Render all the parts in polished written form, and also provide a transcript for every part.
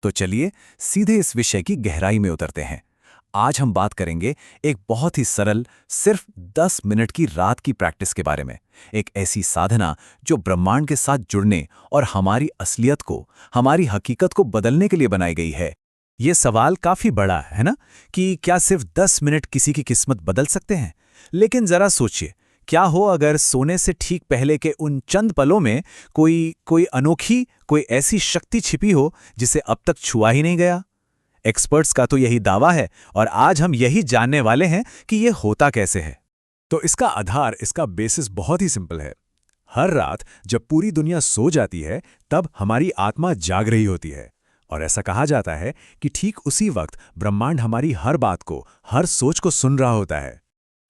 तो चलिए सीधे इस विषय की गहराई में उतरते हैं। आज हम बात करेंगे एक बहुत ही सरल, सिर्फ 10 मिनट की रात की प्रैक्टिस के बारे में। एक ऐसी साधना जो ब्रह्मांड के साथ जुड़ने और हमारी असलियत को, हमारी हकीकत को बदलने के लिए बनाई गई है। ये सवाल काफी बड़ा है ना, कि क्या सिर्फ 10 मिनट किसी की किस्मत बदल सकते हैं? लेकिन जरा सोचिए, क्या हो अगर सोने से ठीक पहले के उन चंद पलों में कोई अनोखी, कोई ऐसी शक्ति छिपी हो जिसे अब तक छुआ ही नहीं गया। एक्सपर्ट्स का तो यही दावा है, और आज हम यही जानने वाले हैं कि ये होता कैसे है। तो इसका आधार, इसका बेसिस बहुत ही सिंपल है। हर रात जब पूरी दुनिया सो जाती है, तब हमारी आत्मा जाग रही होती है। और ऐसा कहा जाता है कि ठीक उसी वक्त ब्रह्मांड हमारी हर बात को, हर सोच को सुन रहा होता है।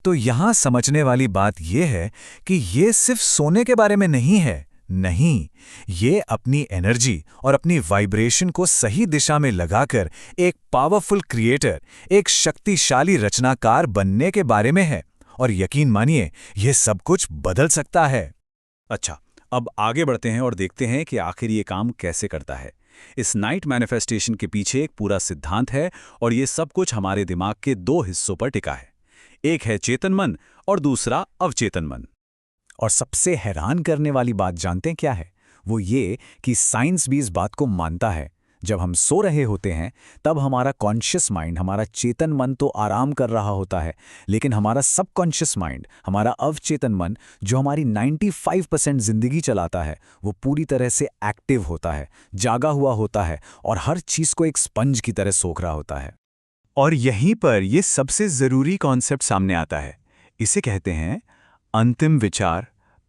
तो यहां समझने वाली बात यह है कि ये सिर्फ सोने के बारे में नहीं है। नहीं, ये अपनी एनर्जी और अपनी वाइब्रेशन को सही दिशा में लगाकर एक पावरफुल क्रिएटर, एक शक्तिशाली रचनाकार बनने के बारे में है। और यकीन मानिए, यह सब कुछ बदल सकता है। अच्छा, अब आगे बढ़ते हैं और देखते हैं कि आखिर ये काम कैसे करता है। इस नाइट मैनिफेस्टेशन के पीछे एक पूरा सिद्धांत है, और ये सब कुछ हमारे दिमाग के दो हिस्सों पर टिका है। एक है चेतन मन और दूसरा अवचेतन मन। और सबसे हैरान करने वाली बात जानते हैं क्या है? वो ये कि साइंस भी इस बात को मानता है। जब हम सो रहे होते हैं, तब हमारा कॉन्शियस माइंड, हमारा चेतन मन तो आराम कर रहा होता है, लेकिन हमारा सबकॉन्शियस माइंड, हमारा अवचेतन मन, जो हमारी 95% जिंदगी चलाता है, वो पूरी तरह से एक्टिव होता है, जागा हुआ होता है, और हर चीज को एक स्पंज की तरह सोख रहा होता है। और यहीं पर ये सबसे जरूरी कॉन्सेप्ट सामने आता है। इसे कहते हैं अंतिम विचार,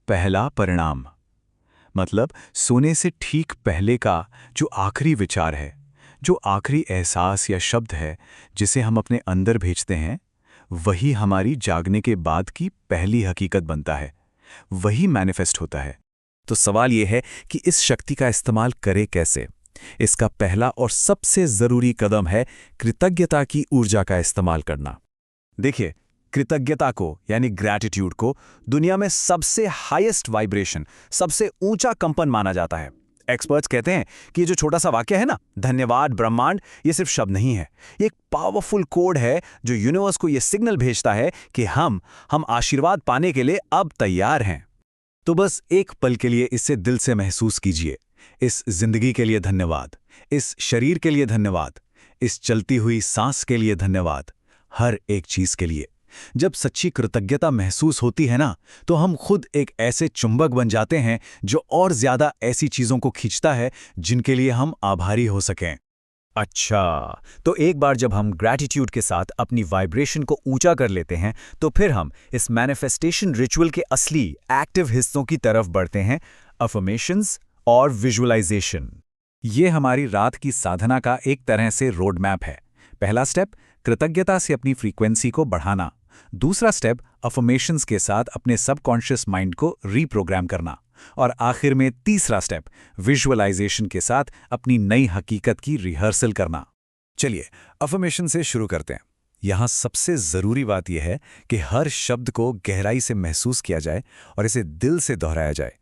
पहला परिणाम। मतलब सोने से ठीक पहले का जो आखिरी विचार है, जो आखिरी एहसास या शब्द है जिसे हम अपने अंदर भेजते हैं, वही हमारी जागने के बाद की पहली हकीकत बनता है, वही मैनिफेस्ट होता है। तो सवाल यह है कि इस शक्ति का इस्तेमाल करें कैसे? इसका पहला और सबसे जरूरी कदम है कृतज्ञता की ऊर्जा का इस्तेमाल करना। देखिए, कृतज्ञता को, यानी ग्रैटिट्यूड को, दुनिया में सबसे हाईएस्ट वाइब्रेशन, सबसे ऊंचा कंपन माना जाता है। एक्सपर्ट्स कहते हैं कि ये जो छोटा सा वाक्य है ना, धन्यवाद ब्रह्मांड, ये सिर्फ शब्द नहीं है, ये एक पावरफुल कोड है जो यूनिवर्स को ये सिग्नल भेजता है कि हम आशीर्वाद पाने के लिए अब तैयार हैं। तो बस एक पल के लिए इसे दिल से महसूस कीजिए। इस जिंदगी के लिए धन्यवाद, इस शरीर के लिए धन्यवाद, इस चलती हुई सांस के लिए धन्यवाद, हर एक चीज के लिए। जब सच्ची कृतज्ञता महसूस होती है ना, तो हम खुद एक ऐसे चुंबक बन जाते हैं जो और ज्यादा ऐसी चीजों को खींचता है जिनके लिए हम आभारी हो सकें। अच्छा, तो एक बार जब हम ग्रैटिट्यूड के साथ अपनी वाइब्रेशन को ऊंचा कर लेते हैं, तो फिर हम इस मैनिफेस्टेशन रिचुअल के असली एक्टिव हिस्सों की तरफ बढ़ते हैं, अफर्मेशंस और विजुअलाइजेशन। ये हमारी रात की साधना का एक तरह से रोड मैप है। पहला स्टेप, कृतज्ञता से अपनी फ्रीक्वेंसी को बढ़ाना। दूसरा स्टेप, अफर्मेशंस के साथ अपने सबकॉन्शियस माइंड को रीप्रोग्राम करना। और आखिर में तीसरा स्टेप, विजुअलाइजेशन के साथ अपनी नई हकीकत की रिहर्सल करना। चलिए, अफर्मेशन से शुरू करते हैं। यहाँ सबसे ज़रूरी बात यह है कि हर शब्द को गहराई से महसूस किया जाए और इसे दिल से दोहराया जाए।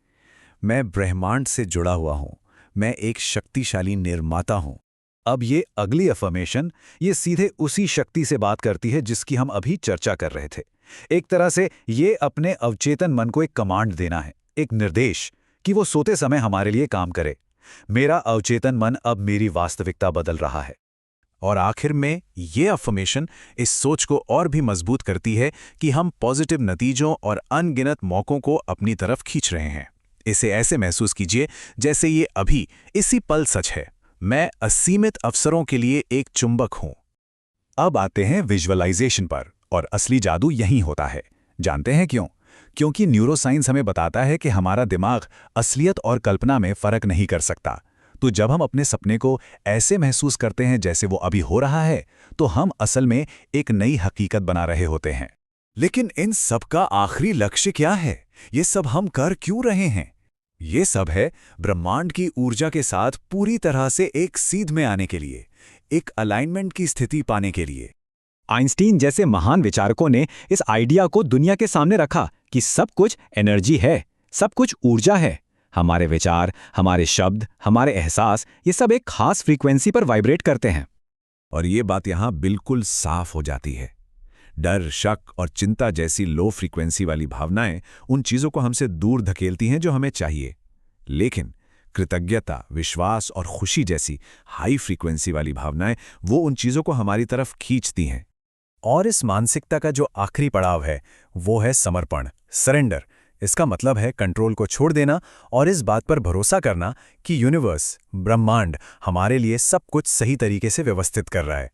मैं ब्रह्मांड से जुड़ा हुआ हूँ, मैं एक शक्तिशाली निर्माता हूँ। अब ये अगली अफर्मेशन, ये सीधे उसी शक्ति से बात करती है जिसकी हम अभी चर्चा कर रहे थे। एक तरह से ये अपने अवचेतन मन को एक कमांड देना है, एक निर्देश, कि वो सोते समय हमारे लिए काम करे। मेरा अवचेतन मन अब मेरी वास्तविकता बदल रहा है। और आखिर में ये अफर्मेशन इस सोच को और भी मजबूत करती है कि हम पॉजिटिव नतीजों और अनगिनत मौकों को अपनी तरफ खींच रहे हैं। इसे ऐसे महसूस कीजिए जैसे ये अभी इसी पल सच है। मैं असीमित अवसरों के लिए एक चुंबक हूं। अब आते हैं विजुअलाइजेशन पर, और असली जादू यहीं होता है। जानते हैं क्यों? क्योंकि न्यूरोसाइंस हमें बताता है कि हमारा दिमाग असलियत और कल्पना में फर्क नहीं कर सकता। तो जब हम अपने सपने को ऐसे महसूस करते हैं जैसे वो अभी हो रहा है, तो हम असल में एक नई हकीकत बना रहे होते हैं। लेकिन इन सब का आखिरी लक्ष्य क्या है? ये सब हम कर क्यों रहे हैं? ये सब है ब्रह्मांड की ऊर्जा के साथ पूरी तरह से एक सीध में आने के लिए, एक अलाइनमेंट की स्थिति पाने के लिए। आइंस्टीन जैसे महान विचारकों ने इस आइडिया को दुनिया के सामने रखा कि सब कुछ एनर्जी है, सब कुछ ऊर्जा है। हमारे विचार, हमारे शब्द, हमारे एहसास, ये सब एक खास फ्रीक्वेंसी पर वाइब्रेट करते हैं। और ये बात यहाँ बिल्कुल साफ हो जाती है। डर, शक और चिंता जैसी लो फ्रीक्वेंसी वाली भावनाएं उन चीज़ों को हमसे दूर धकेलती हैं जो हमें चाहिए। लेकिन कृतज्ञता, विश्वास और खुशी जैसी हाई फ्रीक्वेंसी वाली भावनाएं वो उन चीज़ों को हमारी तरफ खींचती हैं। और इस मानसिकता का जो आखिरी पड़ाव है वो है समर्पण, सरेंडर। इसका मतलब है कंट्रोल को छोड़ देना और इस बात पर भरोसा करना कि यूनिवर्स, ब्रह्मांड हमारे लिए सब कुछ सही तरीके से व्यवस्थित कर रहा है।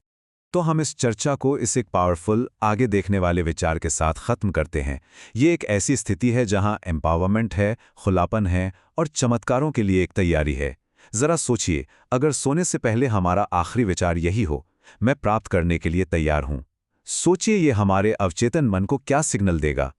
तो हम इस चर्चा को इस एक पावरफुल, आगे देखने वाले विचार के साथ खत्म करते हैं। ये एक ऐसी स्थिति है जहां एम्पावरमेंट है, खुलापन है और चमत्कारों के लिए एक तैयारी है। जरा सोचिए, अगर सोने से पहले हमारा आखिरी विचार यही हो, मैं प्राप्त करने के लिए तैयार हूं। सोचिए ये हमारे अवचेतन मन को क्या सिग्नल देगा।